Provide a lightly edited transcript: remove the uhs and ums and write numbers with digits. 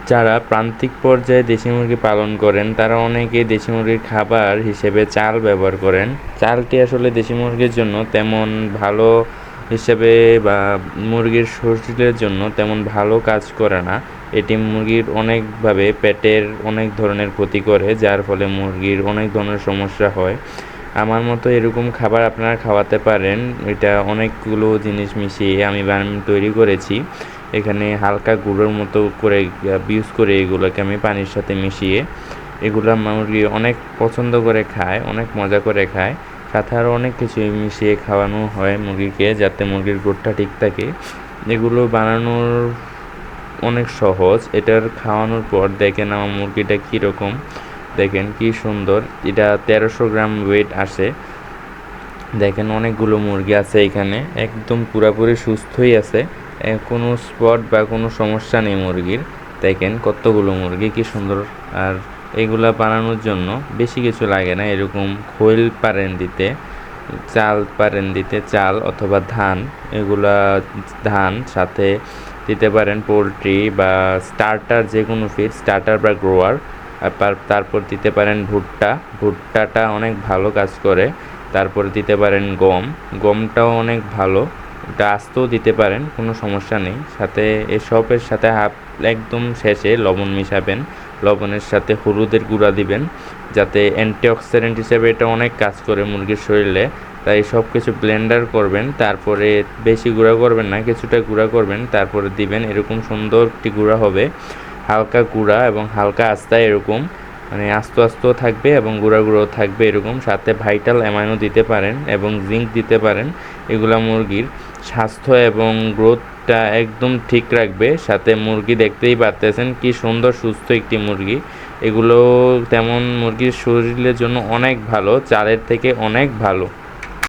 যারা প্রান্তিক পর্যায়ে দেশি মুরগি পালন করেন তারা অনেকে দেশি মুরগির খাবার হিসেবে চাল ব্যবহার করেন। চালটি আসলে দেশি মুরগির জন্য তেমন ভালো হিসেবে বা মুরগির শরীরের জন্য তেমন ভালো কাজ করে না। এটি মুরগির অনেকভাবে পেটের অনেক ধরনের ক্ষতি করে, যার ফলে মুরগির অনেক ধরনের সমস্যা হয়। আমার মতো এরকম খাবার আপনারা খাওয়াতে পারেন। এটা অনেকগুলো জিনিস মিশিয়ে আমি তৈরি করেছি। এখানে হালকা গুঁড়োর মতো করে ইউজ করে এগুলোকে আমি পানির সাথে মিশিয়ে এগুলো মুরগি অনেক পছন্দ করে খায়, অনেক মজা করে খায়। সাথে আরও অনেক কিছু মিশিয়ে খাওয়ানো হয় মুরগিকে, যাতে মুরগির গ্রোথটা ঠিক থাকে। এগুলো বানানোর অনেক সহজ। এটার খাওয়ানোর পর দেখেন আমার মুরগিটা কীরকম, দেখেন কি সুন্দর। এটা 1300 গ্রাম ওয়েট আসে। দেখেন অনেকগুলো মুরগি আছে এখানে, একদম পুরাপুরি সুস্থই আছে, কোনো স্পট বা কোনো সমস্যা নেই মুরগির। দেখেন কতগুলো মুরগি, কি সুন্দর। আর এগুলা বানানোর জন্য বেশি কিছু লাগে না, এরকম খৈল পারেন দিতে, চাল পারেন দিতে, চাল অথবা ধান। এগুলা ধান সাথে দিতে পারেন পোলট্রি বা স্টার্টার, যে কোনো ফিড, স্টার্টার বা গ্রোয়ার। তারপর দিতে পারেন ভুট্টা, ভুট্টাটা অনেক ভালো কাজ করে। তারপরে দিতে পারেন গম, গমটাও অনেক ভালো, এটা আস্তেও দিতে পারেন, কোনো সমস্যা নেই। সাথে এসবের সাথে একদম শেষে লবণ মিশাবেন, লবণের সাথে হলুদের গুঁড়া দিবেন, যাতে অ্যান্টিঅক্সিডেন্ট হিসেবে এটা অনেক কাজ করে মুরগির শরীরে। তাই সব কিছু ব্লেন্ডার করবেন, তারপরে বেশি গুঁড়া করবেন না, কিছুটা গুঁড়া করবেন, তারপরে দিবেন। এরকম সুন্দর একটি গুঁড়া হবে, হালকা গুঁড়া এবং হালকা আস্তা, এরকম মানে আস্ত আস্তেও থাকবে এবং গুঁড়া গুঁড়োও থাকবে এরকম। সাথে ভাইটাল অ্যামাইনো দিতে পারেন এবং জিঙ্ক দিতে পারেন। এগুলা মুরগির স্বাস্থ্য এবং গ্রোথটা একদম ঠিক রাখবে। সাথে মুরগি দেখতেই পারতেছেন কি সুন্দর সুস্থ একটি মুরগি। এগুলো তেমন মুরগির শরীরের জন্য অনেক ভালো, চালের থেকে অনেক ভালো।